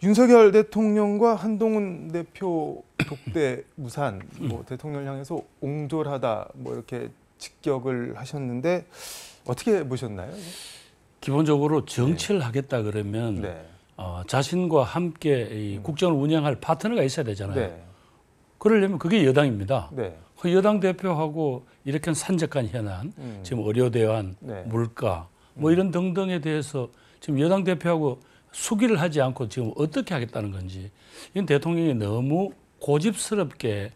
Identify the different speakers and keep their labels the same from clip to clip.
Speaker 1: 윤석열 대통령과 한동훈 대표 독대 무산, 뭐 대통령을 향해서 옹졸하다, 뭐 이렇게 직격을 하셨는데 어떻게 보셨나요?
Speaker 2: 기본적으로 정치를 하겠다 그러면
Speaker 1: 네.
Speaker 2: 자신과 함께 이 국정을 운영할 파트너가 있어야 되잖아요.
Speaker 1: 네.
Speaker 2: 그러려면 그게 여당입니다.
Speaker 1: 네.
Speaker 2: 그 여당 대표하고 이렇게 산적한 현안, 지금 의료 대안,
Speaker 1: 네.
Speaker 2: 물가 뭐 이런 등등에 대해서 지금 여당 대표하고 수기를 하지 않고 지금 어떻게 하겠다는 건지, 이건 대통령이 너무 고집스럽게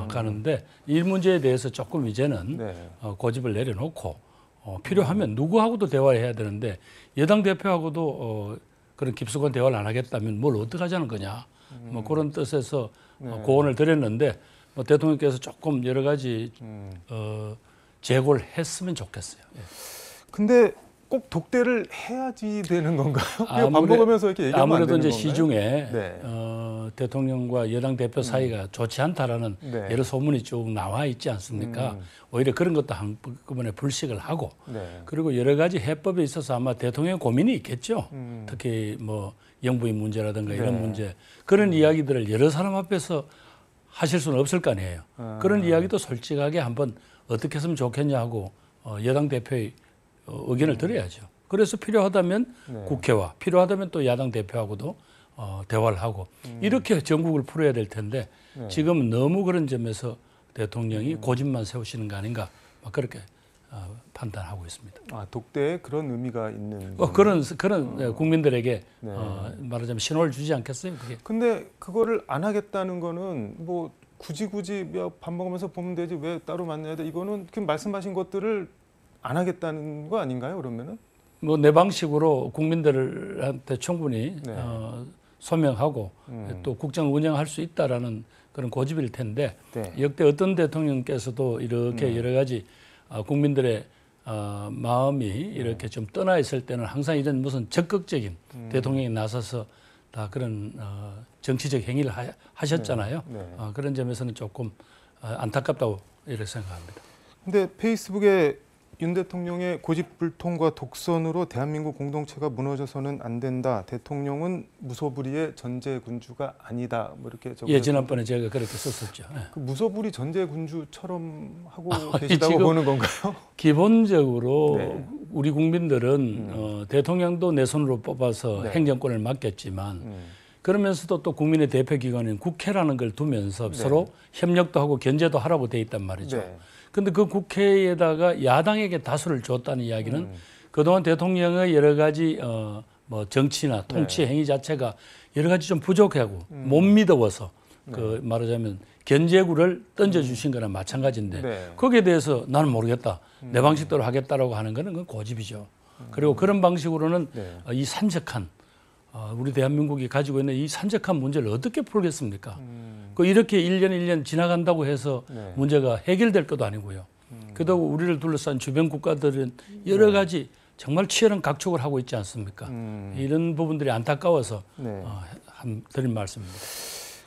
Speaker 2: 가는데, 이 문제에 대해서 조금 이제는
Speaker 1: 네.
Speaker 2: 고집을 내려놓고 필요하면 누구하고도 대화해야 되는데, 여당 대표하고도 그런 깊숙한 대화를 안 하겠다면 뭘 어떻게 하자는 거냐, 뭐 그런 뜻에서 고언을 드렸는데, 뭐 대통령께서 조금 여러 가지 재고를 했으면 좋겠어요. 예.
Speaker 1: 근데 꼭 독대를 해야지 되는 건가요? 반복하면서 이렇게 얘기하면 안
Speaker 2: 아무래도
Speaker 1: 되는
Speaker 2: 이제
Speaker 1: 건가요?
Speaker 2: 시중에
Speaker 1: 네.
Speaker 2: 대통령과 여당 대표 사이가 좋지 않다라는
Speaker 1: 네.
Speaker 2: 여러 소문이 쭉 나와 있지 않습니까? 오히려 그런 것도 한꺼번에 불식을 하고,
Speaker 1: 네.
Speaker 2: 그리고 여러 가지 해법에 있어서 아마 대통령 고민이 있겠죠. 특히 뭐 영부인 문제라든가 이런
Speaker 1: 네.
Speaker 2: 문제, 그런 이야기들을 여러 사람 앞에서 하실 수는 없을 거 아니에요. 그런 이야기도 솔직하게 한번 어떻게 했으면 좋겠냐 하고 여당 대표의 의견을 들어야죠. 그래서 필요하다면
Speaker 1: 네.
Speaker 2: 국회와, 필요하다면 또 야당 대표하고도 대화를 하고 이렇게 전국을 풀어야 될 텐데, 지금 너무 그런 점에서 대통령이 고집만 세우시는 거 아닌가, 막 그렇게 판단하고 있습니다.
Speaker 1: 아, 독대에 그런 의미가 있는.
Speaker 2: 그런 국민들에게
Speaker 1: 네.
Speaker 2: 말하자면 신호를 주지 않겠어요? 그게.
Speaker 1: 근데 그거를 안 하겠다는 거는 뭐 굳이 밥 먹으면서 보면 되지 왜 따로 만나야 돼? 이거는 그 말씀하신 것들을 안 하겠다는 거 아닌가요? 그러면은?
Speaker 2: 뭐 내 방식으로 국민들한테 충분히
Speaker 1: 네.
Speaker 2: 소명하고 또 국정을 운영할 수 있다라는 그런 고집일 텐데,
Speaker 1: 네.
Speaker 2: 역대 어떤 대통령께서도 이렇게 여러 가지 국민들의 마음이 이렇게 좀 떠나 있을 때는 항상 이런 무슨 적극적인 대통령이 나서서 다 그런 정치적 행위를 하셨잖아요.
Speaker 1: 네. 네.
Speaker 2: 그런 점에서는 조금 안타깝다고 이렇게 생각합니다.
Speaker 1: 근데 페이스북에 윤 대통령의 고집불통과 독선으로 대한민국 공동체가 무너져서는 안 된다. 대통령은 무소불위의 전제군주가 아니다. 뭐 이렇게 적어.
Speaker 2: 예, 지난번에 제가 그렇게 썼었죠. 예.
Speaker 1: 그 무소불위 전제군주처럼 하고 계시다고 보는 건가요?
Speaker 2: 기본적으로
Speaker 1: 네.
Speaker 2: 우리 국민들은 대통령도 내 손으로 뽑아서
Speaker 1: 네.
Speaker 2: 행정권을 맡겼지만, 그러면서도 또 국민의 대표기관인 국회라는 걸 두면서 서로 협력도 하고 견제도 하라고 돼 있단 말이죠.
Speaker 1: 네.
Speaker 2: 근데 그 국회에다가 야당에게 다수를 줬다는 이야기는 그동안 대통령의 여러 가지 뭐 정치나 통치 행위 자체가 여러 가지 좀 부족하고 못 믿어서 그 말하자면 견제구를 던져주신 거나 마찬가지인데,
Speaker 1: 네.
Speaker 2: 거기에 대해서 나는 모르겠다, 내 방식대로 하겠다라고 하는 거는 그건 고집이죠. 그리고 그런 방식으로는 이 산적한 우리 대한민국이 가지고 있는 이 산적한 문제를 어떻게 풀겠습니까? 그 이렇게 1년 1년 지나간다고 해서 문제가 해결될 것도 아니고요. 그렇다고 우리를 둘러싼 주변 국가들은 여러 가지 정말 치열한 각축을 하고 있지 않습니까? 이런 부분들이 안타까워서 드린 말씀입니다.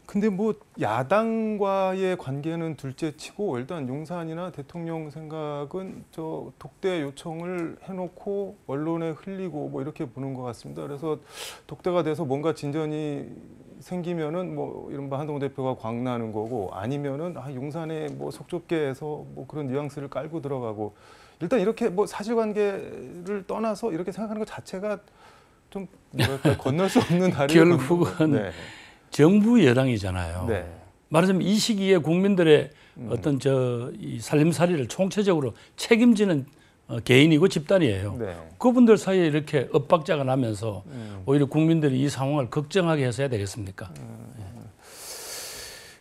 Speaker 1: 근데 뭐 야당과의 관계는 둘째치고 일단 용산이나 대통령 생각은 저 독대 요청을 해놓고 언론에 흘리고 뭐 이렇게 보는 것 같습니다. 그래서 독대가 돼서 뭔가 진전이 생기면은 뭐 이른바 한동훈 대표가 광나는 거고, 아니면은 용산에 뭐 속 좁게 해서 뭐 그런 뉘앙스를 깔고 들어가고, 일단 이렇게 뭐 사실관계를 떠나서 이렇게 생각하는 것 자체가 좀 뭐랄까 건널 수 없는 다리를
Speaker 2: 결국은 정부 여당이잖아요.
Speaker 1: 네.
Speaker 2: 말하자면 이 시기에 국민들의 어떤 이 살림살이를 총체적으로 책임지는 개인이고 집단이에요.
Speaker 1: 네.
Speaker 2: 그분들 사이에 이렇게 엇박자가 나면서 오히려 국민들이 이 상황을 걱정하게 해서 해야 되겠습니까?